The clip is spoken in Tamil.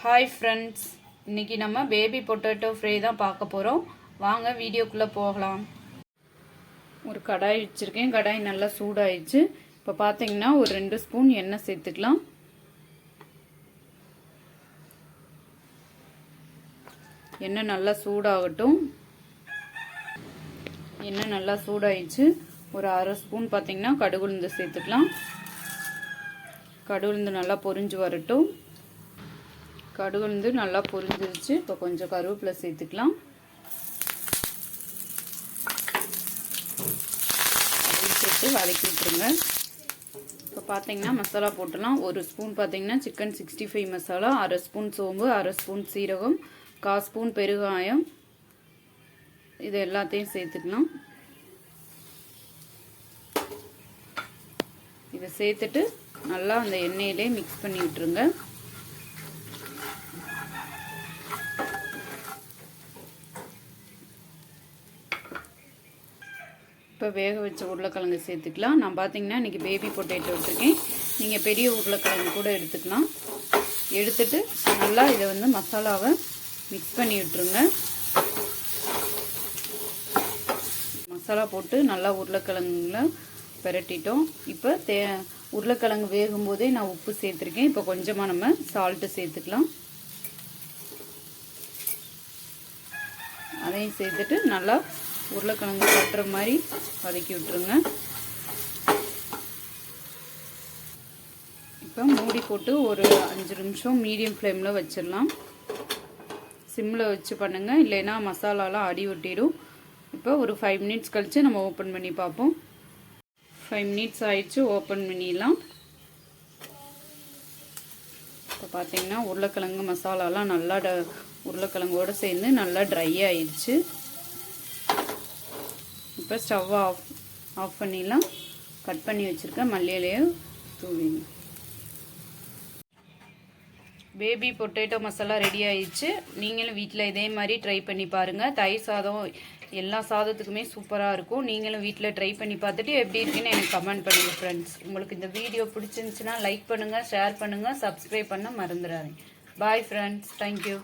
ஹாய் ஃப்ரெண்ட்ஸ், இன்றைக்கி நம்ம பேபி பொட்டேட்டோ ஃப்ரை தான் பார்க்க போகிறோம். வாங்க வீடியோக்குள்ளே போகலாம். ஒரு கடாய் வச்சுருக்கேன். கடாய் நல்லா சூடாயிடுச்சு. இப்போ பார்த்தீங்கன்னா ஒரு 2 ஸ்பூன் எண்ணெய் சேர்த்துக்கலாம். எண்ணெய் நல்லா சூடாகட்டும். எண்ணெய் நல்லா சூடாயிடுச்சு. ஒரு 1/2 ஸ்பூன் பார்த்தீங்கன்னா கடுகுளுந்து சேர்த்துக்கலாம். கடுகுளுந்து நல்லா பொரிஞ்சு வரட்டும். கடுகுளுந்து நல்லா பொரிஞ்சிருச்சு. இப்போ கொஞ்சம் கருவேப்பிலை சேர்த்துக்கலாம். அதையும் சேர்த்து வதக்கி விட்டுருங்க. இப்போ பார்த்தீங்கன்னா மசாலா போட்டுடலாம். 1 ஸ்பூன் பார்த்தீங்கன்னா சிக்கன் 65 மசாலா, 1/2 ஸ்பூன் சோம்பு, 1/2 ஸ்பூன் சீரகம், 1/4 ஸ்பூன் பெருங்காயம், இது எல்லாத்தையும் சேர்த்துக்கலாம். இதை சேர்த்துட்டு நல்லா அந்த எண்ணெயிலே மிக்ஸ் பண்ணி விட்டுருங்க. இப்போ வேக வச்ச உருளைக்கிழங்கு சேர்த்துக்கலாம். நான் பார்த்தீங்கன்னா இன்றைக்கி பேபி பொட்டேட்டோ எடுத்துருக்கேன். நீங்கள் பெரிய உருளைக்கிழங்கு கூட எடுத்துக்கலாம். எடுத்துட்டு நல்லா இதை மசாலாவை மிக்ஸ் பண்ணி விட்டுருங்க. மசாலா போட்டு நல்லா உருளைக்கிழங்குல பிரட்டிட்டோம். இப்போ உருளைக்கிழங்கு வேகும் போதே நான் உப்பு சேர்த்துருக்கேன். இப்போ கொஞ்சமாக நம்ம சால்ட்டு சேர்த்துக்கலாம். அதையும் சேர்த்துட்டு நல்லா உருளைக்கிழங்கு கட்டுற மாதிரி வதக்கி விட்டுருங்க. இப்போ மூடி போட்டு ஒரு 5 நிமிஷம் மீடியம் ஃப்ளேமில் வச்சிடலாம். சிம்மில் வச்சு பண்ணுங்கள், இல்லைன்னா மசாலாலாம் அடி ஒட்டிடும். இப்போ ஒரு 5 மினிட்ஸ் கழித்து நம்ம ஓப்பன் பண்ணி பார்ப்போம். 5 மினிட்ஸ் ஆயிடுச்சு. ஓப்பன் பண்ணிடலாம். இப்போ பார்த்தீங்கன்னா உருளைக்கிழங்கு மசாலாலாம் நல்லா உருளைக்கிழங்கோடு சேர்ந்து நல்லா ட்ரை ஆயிடுச்சு. இப்போ ஸ்டவ்வை ஆஃப் பண்ணிடலாம். கட் பண்ணி வச்சுருக்க மல்லி இலையை தூவிங்க. பேபி பொட்டேட்டோ மசாலா ரெடி ஆயிடுச்சு. நீங்களும் வீட்டில் இதே மாதிரி ட்ரை பண்ணி பாருங்கள். தயிர் சாதம் எல்லா சாதத்துக்குமே சூப்பராக இருக்கும். நீங்களும் வீட்டில் ட்ரை பண்ணி பார்த்துட்டு எப்படி இருக்குன்னு எனக்கு கமெண்ட் பண்ணுங்கள் ஃப்ரெண்ட்ஸ். உங்களுக்கு இந்த வீடியோ பிடிச்சிருந்துச்சுன்னா லைக் பண்ணுங்கள், ஷேர் பண்ணுங்கள், சப்ஸ்கிரைப் பண்ண மறந்துடாதீங்க. Bye friends, thank you.